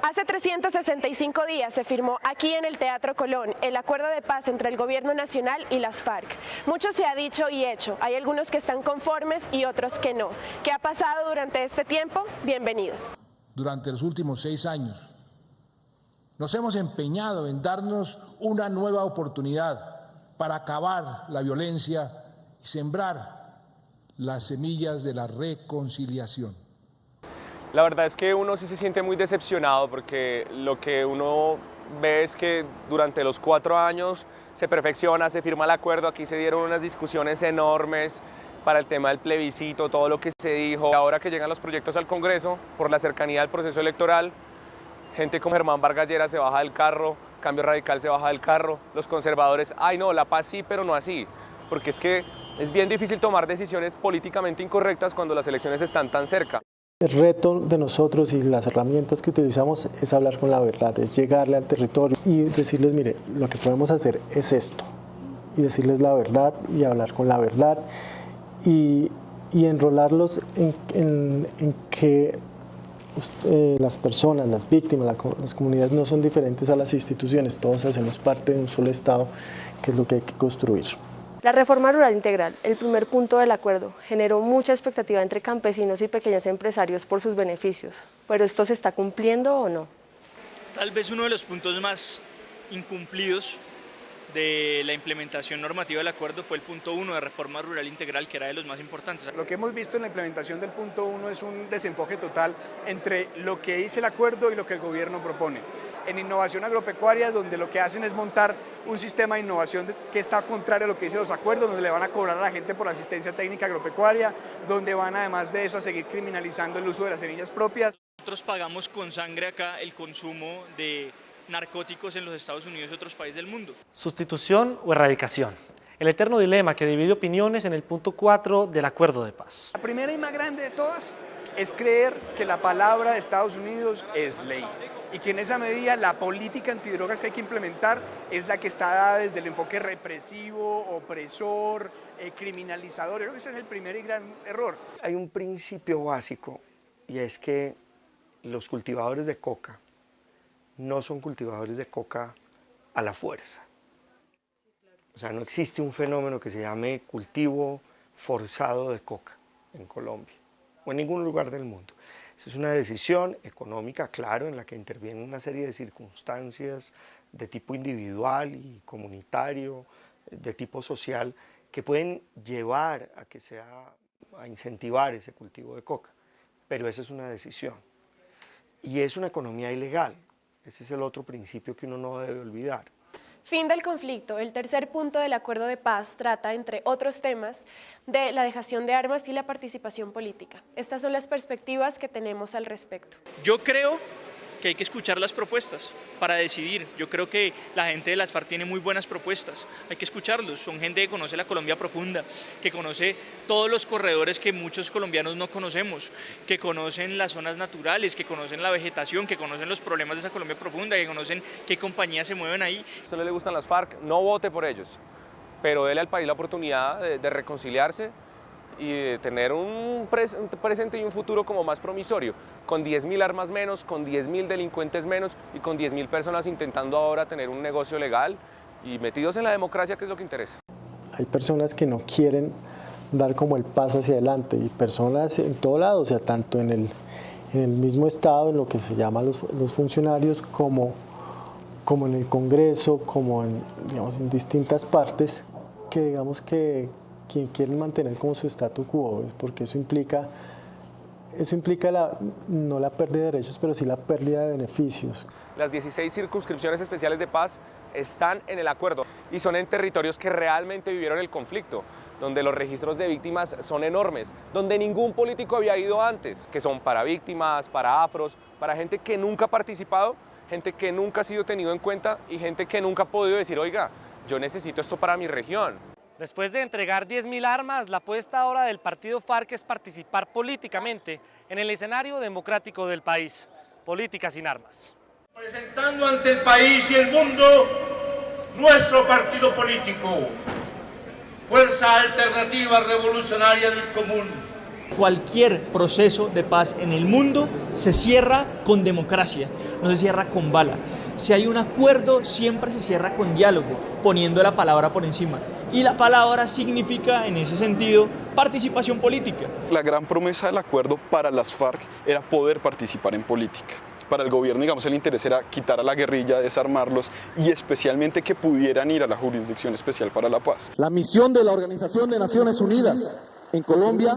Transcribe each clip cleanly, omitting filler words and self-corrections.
Hace 365 días se firmó aquí en el Teatro Colón el acuerdo de paz entre el Gobierno Nacional y las FARC. Mucho se ha dicho y hecho, hay algunos que están conformes y otros que no. ¿Qué ha pasado durante este tiempo? Bienvenidos. Durante los últimos 6 años nos hemos empeñado en darnos una nueva oportunidad para acabar la violencia y sembrar las semillas de la reconciliación. La verdad es que uno sí se siente muy decepcionado porque lo que uno ve es que durante los 4 años se perfecciona, se firma el acuerdo, aquí se dieron unas discusiones enormes para el tema del plebiscito, todo lo que se dijo. Ahora que llegan los proyectos al Congreso, por la cercanía al proceso electoral, gente como Germán Vargas Lleras se baja del carro, Cambio Radical se baja del carro, los conservadores, ay no, la paz sí, pero no así, porque es que es bien difícil tomar decisiones políticamente incorrectas cuando las elecciones están tan cerca. El reto de nosotros y las herramientas que utilizamos es hablar con la verdad, es llegarle al territorio y decirles, mire, lo que podemos hacer es esto, y decirles la verdad y hablar con la verdad y enrolarlos en que las personas, las víctimas, las comunidades no son diferentes a las instituciones, todos hacemos parte de un solo Estado, que es lo que hay que construir. La reforma rural integral, el primer punto del acuerdo, generó mucha expectativa entre campesinos y pequeños empresarios por sus beneficios, pero ¿esto se está cumpliendo o no? Tal vez uno de los puntos más incumplidos de la implementación normativa del acuerdo fue el punto 1 de reforma rural integral, que era de los más importantes. Lo que hemos visto en la implementación del punto 1 es un desenfoque total entre lo que dice el acuerdo y lo que el gobierno propone. En innovación agropecuaria, donde lo que hacen es montar un sistema de innovación que está contrario a lo que dicen los acuerdos, donde le van a cobrar a la gente por asistencia técnica agropecuaria, donde van además de eso a seguir criminalizando el uso de las semillas propias. Nosotros pagamos con sangre acá el consumo de narcóticos en los Estados Unidos y otros países del mundo. Sustitución o erradicación. El eterno dilema que divide opiniones en el punto 4 del acuerdo de paz. La primera y más grande de todas es creer que la palabra de Estados Unidos es ley y que en esa medida la política antidrogas que hay que implementar es la que está dada desde el enfoque represivo, opresor, criminalizador. Yo creo que ese es el primer y gran error. Hay un principio básico y es que los cultivadores de coca no son cultivadores de coca a la fuerza. O sea, no existe un fenómeno que se llame cultivo forzado de coca en Colombia o en ningún lugar del mundo. Eso es una decisión económica, claro, en la que intervienen una serie de circunstancias de tipo individual y comunitario, de tipo social, que pueden llevar a incentivar ese cultivo de coca. Pero esa es una decisión. Y es una economía ilegal. Ese es el otro principio que uno no debe olvidar. Fin del conflicto. El tercer punto del acuerdo de paz trata, entre otros temas, de la dejación de armas y la participación política. Estas son las perspectivas que tenemos al respecto. Yo creo que hay que escuchar las propuestas para decidir. Yo creo que la gente de las FARC tiene muy buenas propuestas, hay que escucharlos. Son gente que conoce la Colombia profunda, que conoce todos los corredores que muchos colombianos no conocemos, que conocen las zonas naturales, que conocen la vegetación, que conocen los problemas de esa Colombia profunda, que conocen qué compañías se mueven ahí. Si a usted no le gustan las FARC, no vote por ellos, pero dele al país la oportunidad de reconciliarse y de tener un presente y un futuro como más promisorio, con 10.000 armas menos, con 10.000 delincuentes menos y con 10.000 personas intentando ahora tener un negocio legal y metidos en la democracia, que es lo que interesa. Hay personas que no quieren dar como el paso hacia adelante y personas en todo lado, o sea, tanto en el mismo Estado, en lo que se llama los funcionarios, como en el Congreso, como en distintas partes, que digamos que quieren mantener como su statu quo, porque eso implica no la pérdida de derechos, pero sí la pérdida de beneficios. Las 16 circunscripciones especiales de paz están en el acuerdo y son en territorios que realmente vivieron el conflicto, donde los registros de víctimas son enormes, donde ningún político había ido antes, que son para víctimas, para afros, para gente que nunca ha participado, gente que nunca ha sido tenido en cuenta y gente que nunca ha podido decir, oiga, yo necesito esto para mi región. Después de entregar 10.000 armas, la apuesta ahora del partido FARC es participar políticamente en el escenario democrático del país. Política sin armas. Presentando ante el país y el mundo nuestro partido político, Fuerza Alternativa Revolucionaria del Común, Cualquier proceso de paz en el mundo se cierra con democracia, no se cierra con bala. Si hay un acuerdo, siempre se cierra con diálogo, poniendo la palabra por encima. Y la palabra significa, en ese sentido, participación política. La gran promesa del acuerdo para las FARC era poder participar en política. Para el gobierno, digamos, el interés era quitar a la guerrilla, desarmarlos y especialmente que pudieran ir a la Jurisdicción Especial para la Paz. La misión de la Organización de Naciones Unidas en Colombia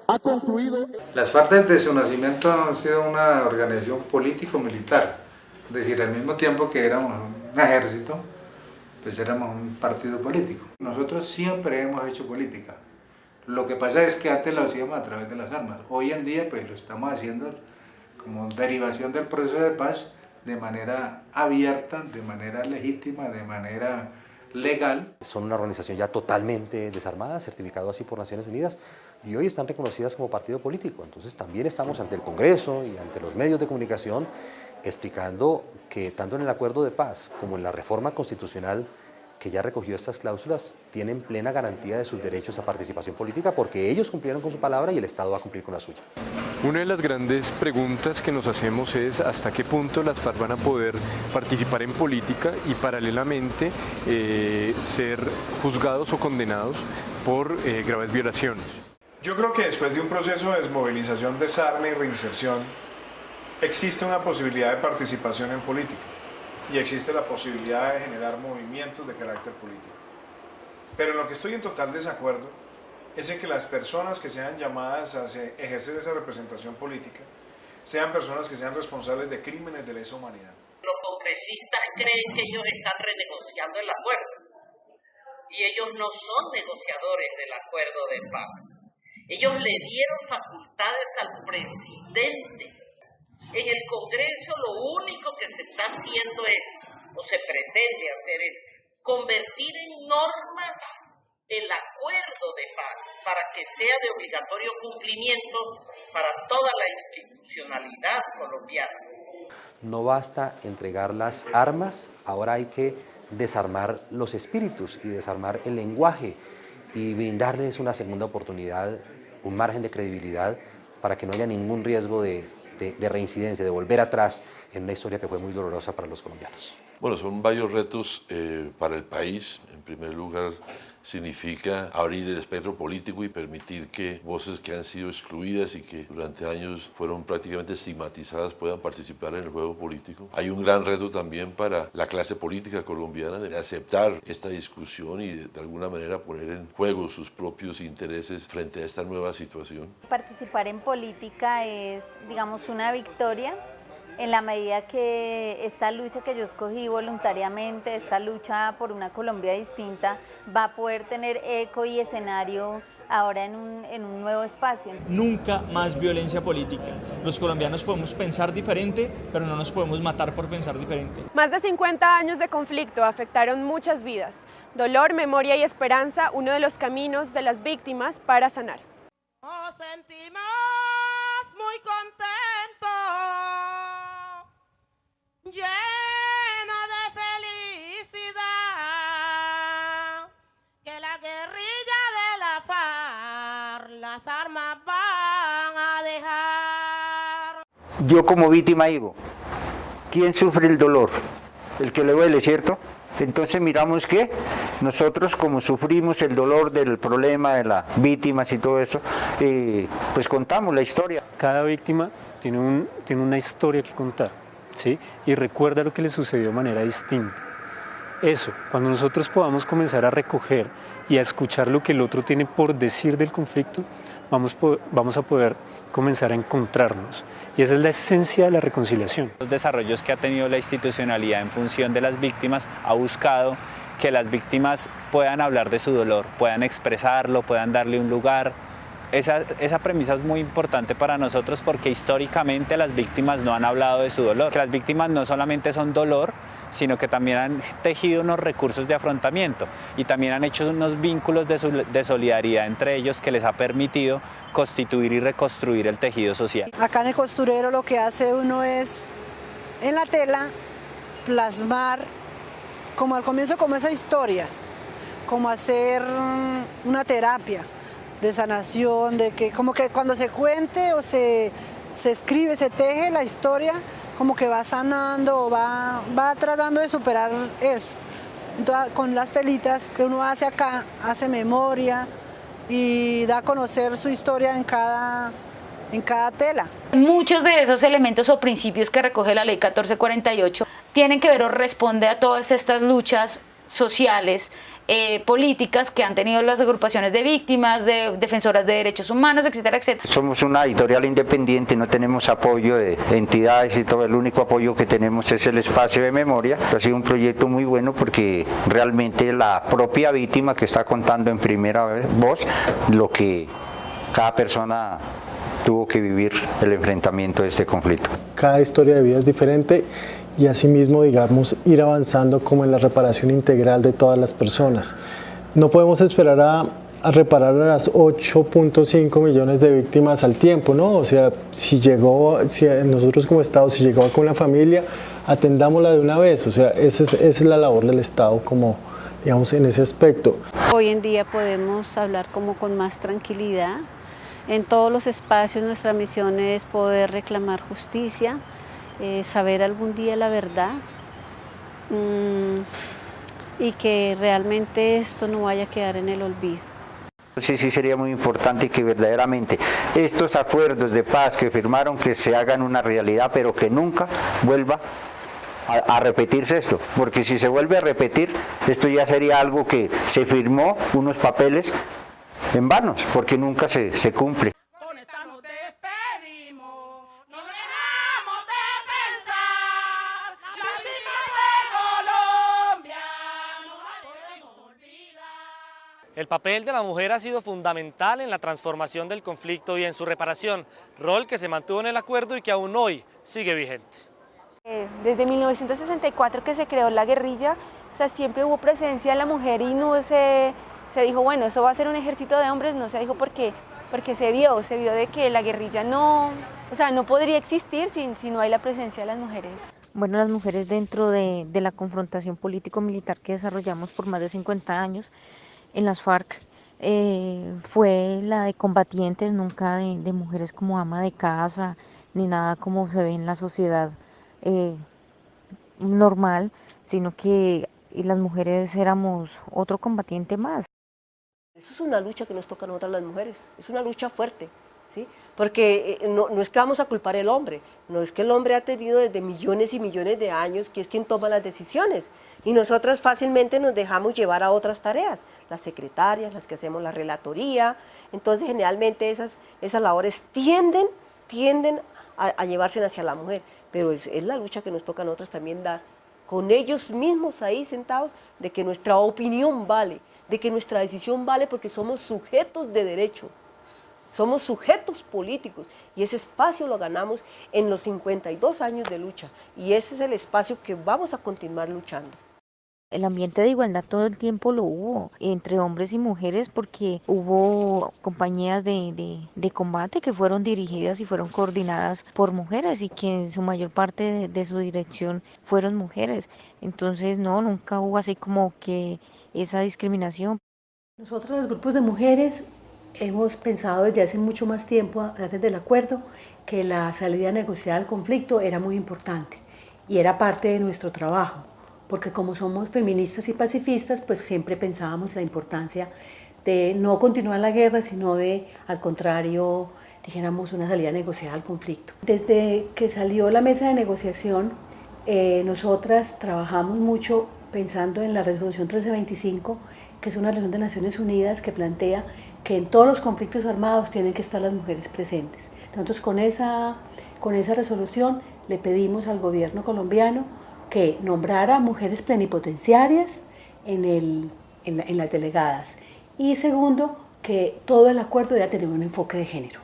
ha concluido. Las FARC desde su nacimiento han sido una organización político-militar, es decir, al mismo tiempo que éramos un ejército, pues éramos un partido político. Nosotros siempre hemos hecho política. Lo que pasa es que antes lo hacíamos a través de las armas. Hoy en día pues lo estamos haciendo como derivación del proceso de paz de manera abierta, de manera legítima, de manera legal. Son una organización ya totalmente desarmada, certificado así por Naciones Unidas, y hoy están reconocidas como partido político. Entonces también estamos ante el Congreso y ante los medios de comunicación explicando que tanto en el acuerdo de paz como en la reforma constitucional que ya recogió estas cláusulas tienen plena garantía de sus derechos a participación política porque ellos cumplieron con su palabra y el Estado va a cumplir con la suya. Una de las grandes preguntas que nos hacemos es hasta qué punto las FARC van a poder participar en política y paralelamente ser juzgados o condenados por graves violaciones. Yo creo que después de un proceso de desmovilización, desarme y reinserción, existe una posibilidad de participación en política y existe la posibilidad de generar movimientos de carácter político. Pero en lo que estoy en total desacuerdo es en que las personas que sean llamadas a ejercer esa representación política sean personas que sean responsables de crímenes de lesa humanidad. Los congresistas creen que ellos están renegociando el acuerdo y ellos no son negociadores del acuerdo de paz. Ellos le dieron facultades al presidente. En el Congreso lo único que se está haciendo es, o se pretende hacer es, convertir en normas el acuerdo de paz para que sea de obligatorio cumplimiento para toda la institucionalidad colombiana. No basta entregar las armas, ahora hay que desarmar los espíritus y desarmar el lenguaje y brindarles una segunda oportunidad, un margen de credibilidad para que no haya ningún riesgo de reincidencia, de volver atrás en una historia que fue muy dolorosa para los colombianos. Bueno, son varios retos para el país. En primer lugar, significa abrir el espectro político y permitir que voces que han sido excluidas y que durante años fueron prácticamente estigmatizadas puedan participar en el juego político. Hay un gran reto también para la clase política colombiana de aceptar esta discusión y de alguna manera poner en juego sus propios intereses frente a esta nueva situación. Participar en política es, digamos, una victoria en la medida que esta lucha que yo escogí voluntariamente, esta lucha por una Colombia distinta, va a poder tener eco y escenario ahora en un nuevo espacio. Nunca más violencia política. Los colombianos podemos pensar diferente, pero no nos podemos matar por pensar diferente. Más de 50 años de conflicto afectaron muchas vidas. Dolor, memoria y esperanza, uno de los caminos de las víctimas para sanar. Nos sentimos muy contentos, lleno de felicidad, que la guerrilla de la FARC las armas van a dejar. Yo como víctima digo, ¿quién sufre el dolor? El que le duele, ¿cierto? Entonces miramos que nosotros como sufrimos el dolor del problema de las víctimas y todo eso, pues contamos la historia. Cada víctima tiene una historia que contar, ¿sí? Y recuerda lo que le sucedió de manera distinta. Eso, cuando nosotros podamos comenzar a recoger y a escuchar lo que el otro tiene por decir del conflicto, vamos a poder comenzar a encontrarnos. Y esa es la esencia de la reconciliación. Los desarrollos que ha tenido la institucionalidad en función de las víctimas ha buscado que las víctimas puedan hablar de su dolor, puedan expresarlo, puedan darle un lugar. Esa premisa es muy importante para nosotros porque históricamente las víctimas no han hablado de su dolor. Que las víctimas no solamente son dolor, sino que también han tejido unos recursos de afrontamiento y también han hecho unos vínculos de solidaridad entre ellos que les ha permitido constituir y reconstruir el tejido social. Acá en el costurero lo que hace uno es, en la tela, plasmar, como al comienzo, como esa historia, como hacer una terapia, sanación, de que como que cuando se cuente o se escribe, se teje la historia, como que va sanando o va tratando de superar eso. Entonces, con las telitas que uno hace acá, hace memoria y da a conocer su historia en cada tela. Muchos de esos elementos o principios que recoge la Ley 1448 tienen que ver o responde a todas estas luchas sociales, políticas que han tenido las agrupaciones de víctimas, de defensoras de derechos humanos, etcétera, etcétera. Somos una editorial independiente, no tenemos apoyo de entidades y todo, el único apoyo que tenemos es el espacio de memoria. Ha sido un proyecto muy bueno porque realmente la propia víctima que está contando en primera voz lo que cada persona tuvo que vivir el enfrentamiento de este conflicto. Cada historia de vida es diferente y asimismo, digamos, ir avanzando como en la reparación integral de todas las personas. No podemos esperar a reparar a las 8.5 millones de víctimas al tiempo, ¿no? O sea, si nosotros como Estado, si llegó con la familia, atendámosla de una vez. O sea, esa es la labor del Estado, como, digamos, en ese aspecto. Hoy en día podemos hablar como con más tranquilidad. En todos los espacios nuestra misión es poder reclamar justicia, saber algún día la verdad y que realmente esto no vaya a quedar en el olvido. Sí sería muy importante que verdaderamente estos acuerdos de paz que firmaron que se hagan una realidad, pero que nunca vuelva a repetirse esto, porque si se vuelve a repetir, esto ya sería algo que se firmó, unos papeles en vanos, porque nunca se cumple. El papel de la mujer ha sido fundamental en la transformación del conflicto y en su reparación, rol que se mantuvo en el acuerdo y que aún hoy sigue vigente. Desde 1964 que se creó la guerrilla, o sea, siempre hubo presencia de la mujer y no se dijo, bueno, eso va a ser un ejército de hombres, no se dijo porque se vio de que la guerrilla no podría existir si no hay la presencia de las mujeres. Bueno, las mujeres dentro de la confrontación político-militar que desarrollamos por más de 50 años, en las FARC fue la de combatientes, nunca de mujeres como ama de casa, ni nada como se ve en la sociedad normal, sino que las mujeres éramos otro combatiente más. Eso es una lucha que nos toca a nosotras las mujeres, es una lucha fuerte, ¿sí? Porque no es que vamos a culpar al hombre, no es que el hombre ha tenido desde millones y millones de años que es quien toma las decisiones y nosotras fácilmente nos dejamos llevar a otras tareas, las secretarias, las que hacemos la relatoría, entonces generalmente esas labores tienden a llevarse hacia la mujer, pero es la lucha que nos toca a nosotras también dar, con ellos mismos ahí sentados, de que nuestra opinión vale, de que nuestra decisión vale porque somos sujetos de derecho. Somos sujetos políticos y ese espacio lo ganamos en los 52 años de lucha y ese es el espacio que vamos a continuar luchando. El ambiente de igualdad todo el tiempo lo hubo entre hombres y mujeres porque hubo compañías de combate que fueron dirigidas y fueron coordinadas por mujeres y que en su mayor parte de su dirección fueron mujeres. Entonces nunca hubo así como que esa discriminación. Nosotros los grupos de mujeres hemos pensado desde hace mucho más tiempo, antes del acuerdo, que la salida negociada al conflicto era muy importante y era parte de nuestro trabajo, porque como somos feministas y pacifistas, pues siempre pensábamos la importancia de no continuar la guerra, sino de, al contrario, dijéramos una salida negociada al conflicto. Desde que salió la mesa de negociación, nosotras trabajamos mucho pensando en la resolución 1325, que es una resolución de Naciones Unidas que plantea que en todos los conflictos armados tienen que estar las mujeres presentes. Entonces con esa resolución le pedimos al gobierno colombiano que nombrara mujeres plenipotenciarias en las delegadas. Y segundo, que todo el acuerdo debe tener un enfoque de género.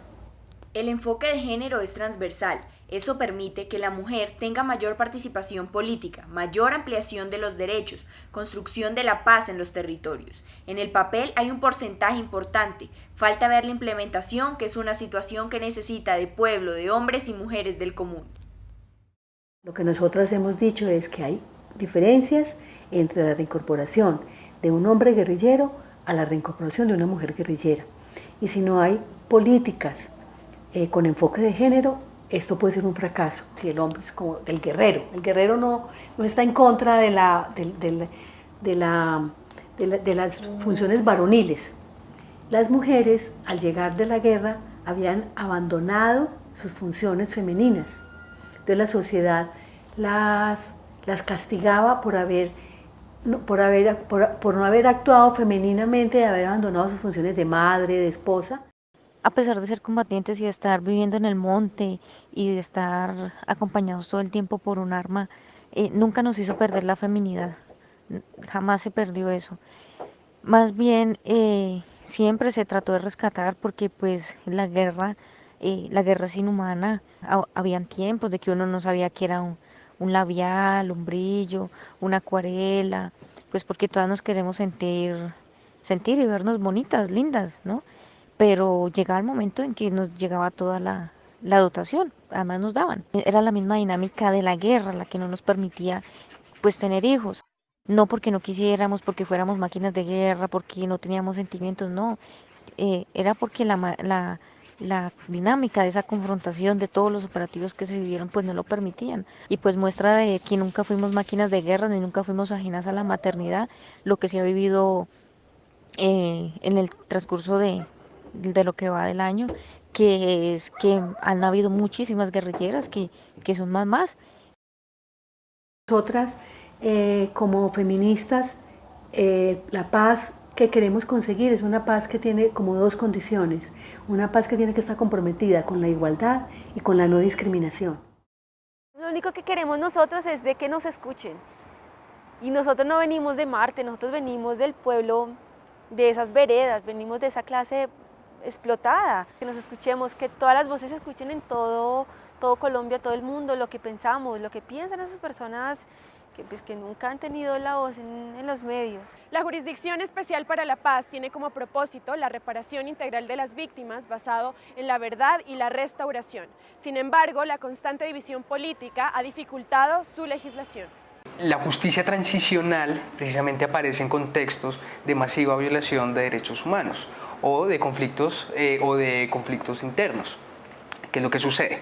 El enfoque de género es transversal. Eso permite que la mujer tenga mayor participación política, mayor ampliación de los derechos, construcción de la paz en los territorios. En el papel hay un porcentaje importante, falta ver la implementación, que es una situación que necesita de pueblo, de hombres y mujeres del común. Lo que nosotras hemos dicho es que hay diferencias entre la reincorporación de un hombre guerrillero a la reincorporación de una mujer guerrillera. y si no hay políticas con enfoque de género, esto puede ser un fracaso. Si el hombre es como el guerrero no está en contra de las funciones varoniles. Las mujeres, al llegar de la guerra, habían abandonado sus funciones femeninas. Entonces la sociedad las castigaba por no haber actuado femeninamente, de haber abandonado sus funciones de madre, de esposa. A pesar de ser combatientes y de estar viviendo en el monte y de estar acompañados todo el tiempo por un arma, nunca nos hizo perder la feminidad, jamás se perdió eso. Más bien siempre se trató de rescatar, porque pues la guerra es inhumana. Habían tiempos de que uno no sabía que era un labial, un brillo, una acuarela, pues porque todas nos queremos sentir y vernos bonitas, lindas, ¿no? Pero llegaba el momento en que nos llegaba toda la dotación, además nos daban. Era la misma dinámica de la guerra la que no nos permitía pues tener hijos. No porque no quisiéramos, porque fuéramos máquinas de guerra, porque no teníamos sentimientos, no. Era porque la dinámica de esa confrontación, de todos los operativos que se vivieron, pues no lo permitían. Y pues muestra de que nunca fuimos máquinas de guerra, ni nunca fuimos ajenas a la maternidad, lo que se ha vivido en el transcurso de lo que va del año, que es que han habido muchísimas guerrilleras que son más. Nosotras, como feministas, la paz que queremos conseguir es una paz que tiene como dos condiciones: una paz que tiene que estar comprometida con la igualdad y con la no discriminación. Lo único que queremos nosotros es de que nos escuchen, y nosotros no venimos de Marte, nosotros venimos del pueblo, de esas veredas, venimos de esa clase explotada, que nos escuchemos, que todas las voces se escuchen en todo Colombia, todo el mundo, lo que pensamos, lo que piensan esas personas que nunca han tenido la voz en los medios. La Jurisdicción Especial para la Paz tiene como propósito la reparación integral de las víctimas basado en la verdad y la restauración. Sin embargo, la constante división política ha dificultado su legislación. La justicia transicional precisamente aparece en contextos de masiva violación de derechos humanos o de conflictos internos. ¿Qué es lo que sucede?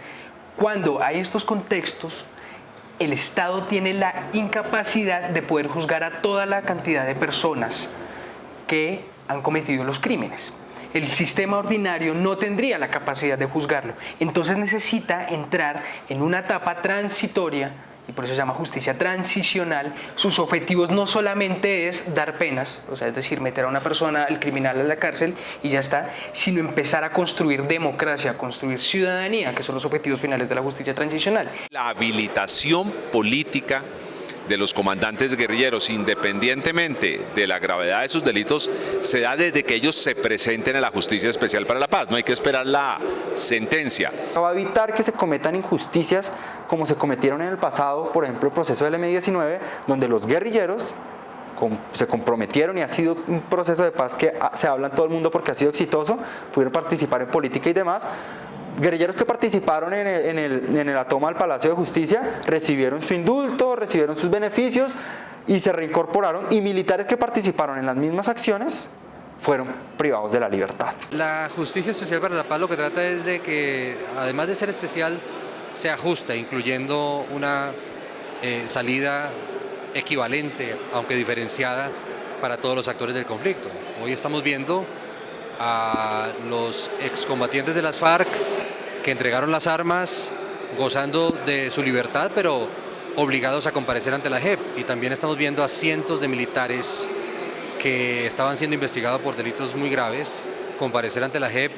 Cuando hay estos contextos, el Estado tiene la incapacidad de poder juzgar a toda la cantidad de personas que han cometido los crímenes. El sistema ordinario no tendría la capacidad de juzgarlo. Entonces necesita entrar en una etapa transitoria, y por eso se llama justicia transicional. Sus objetivos no solamente es dar penas, o sea, es decir, meter a una persona, el criminal, a la cárcel y ya está, sino empezar a construir democracia, construir ciudadanía, que son los objetivos finales de la justicia transicional. La habilitación política de los comandantes guerrilleros, independientemente de la gravedad de sus delitos, se da desde que ellos se presenten a la Justicia Especial para la Paz. No hay que esperar la sentencia. Va a evitar que se cometan injusticias como se cometieron en el pasado, por ejemplo el proceso del M-19, donde los guerrilleros se comprometieron y ha sido un proceso de paz que se habla en todo el mundo porque ha sido exitoso, pudieron participar en política y demás. Guerrilleros que participaron en la toma del Palacio de Justicia recibieron su indulto, recibieron sus beneficios y se reincorporaron, y militares que participaron en las mismas acciones fueron privados de la libertad. La Justicia Especial para la Paz lo que trata es de que, además de ser especial, sea justa, incluyendo una salida equivalente, aunque diferenciada, para todos los actores del conflicto. Hoy estamos viendo a los excombatientes de las FARC que entregaron las armas gozando de su libertad, pero obligados a comparecer ante la JEP, y también estamos viendo a cientos de militares que estaban siendo investigados por delitos muy graves comparecer ante la JEP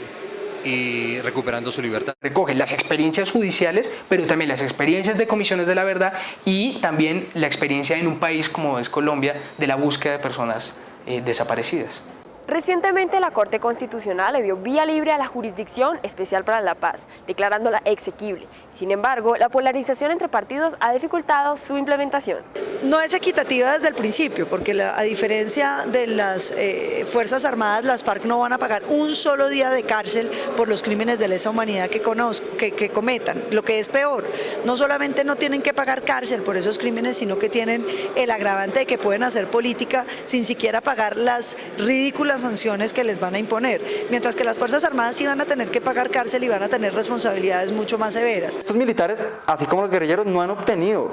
y recuperando su libertad. Recoge las experiencias judiciales, pero también las experiencias de comisiones de la verdad y también la experiencia en un país como es Colombia de la búsqueda de personas desaparecidas. Recientemente la Corte Constitucional le dio vía libre a la Jurisdicción Especial para la Paz, declarándola exequible. Sin embargo, la polarización entre partidos ha dificultado su implementación. No es equitativa desde el principio, porque a diferencia de las Fuerzas Armadas, las FARC no van a pagar un solo día de cárcel por los crímenes de lesa humanidad que que cometan. Lo que es peor, no solamente no tienen que pagar cárcel por esos crímenes, sino que tienen el agravante de que pueden hacer política sin siquiera pagar las ridículas sanciones que les van a imponer, mientras que las Fuerzas Armadas sí van a tener que pagar cárcel y van a tener responsabilidades mucho más severas. Estos militares, así como los guerrilleros, no han obtenido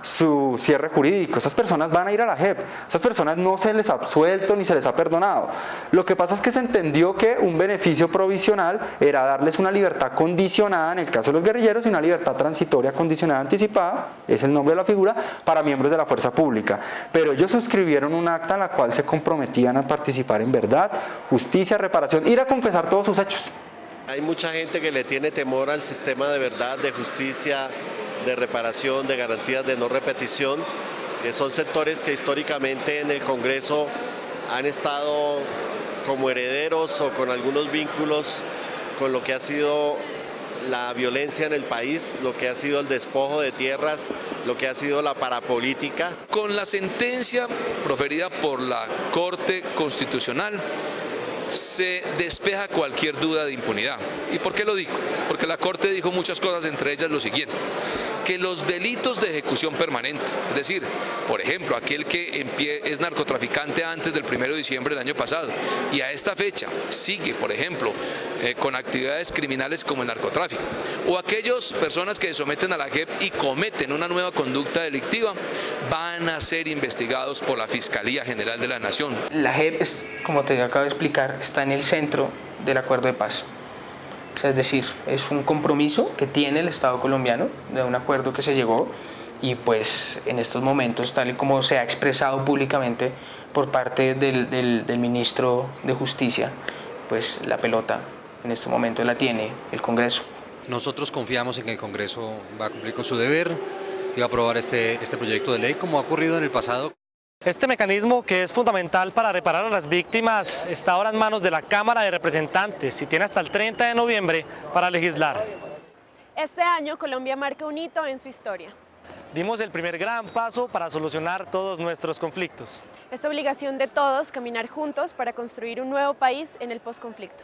su cierre jurídico. Esas personas van a ir a la JEP, esas personas no se les ha absuelto ni se les ha perdonado. Lo que pasa es que se entendió que un beneficio provisional era darles una libertad condicionada en el caso de los guerrilleros y una libertad transitoria condicionada anticipada, es el nombre de la figura, para miembros de la fuerza pública. Pero ellos suscribieron un acta en la cual se comprometían a participar en verdad, justicia, reparación, ir a confesar todos sus hechos. Hay mucha gente que le tiene temor al sistema de verdad, de justicia, de reparación, de garantías de no repetición, que son sectores que históricamente en el Congreso han estado como herederos o con algunos vínculos con lo que ha sido la violencia en el país, lo que ha sido el despojo de tierras, lo que ha sido la parapolítica. Con la sentencia proferida por la Corte Constitucional, se despeja cualquier duda de impunidad. ¿Y por qué lo digo? Porque la Corte dijo muchas cosas, entre ellas lo siguiente: que los delitos de ejecución permanente, es decir, por ejemplo, aquel que es narcotraficante antes del 1 de diciembre del año pasado y a esta fecha sigue, por ejemplo, con actividades criminales como el narcotráfico, o aquellas personas que se someten a la JEP y cometen una nueva conducta delictiva, van a ser investigados por la Fiscalía General de la Nación. La JEP, como te acabo de explicar, está en el centro del acuerdo de paz. Es decir, es un compromiso que tiene el Estado colombiano de un acuerdo que se llegó y pues en estos momentos, tal y como se ha expresado públicamente por parte del ministro de Justicia, pues la pelota en este momento la tiene el Congreso. Nosotros confiamos en que el Congreso va a cumplir con su deber y va a aprobar este proyecto de ley como ha ocurrido en el pasado. Este mecanismo, que es fundamental para reparar a las víctimas, está ahora en manos de la Cámara de Representantes y tiene hasta el 30 de noviembre para legislar. Este año Colombia marca un hito en su historia. Dimos el primer gran paso para solucionar todos nuestros conflictos. Es obligación de todos caminar juntos para construir un nuevo país en el posconflicto.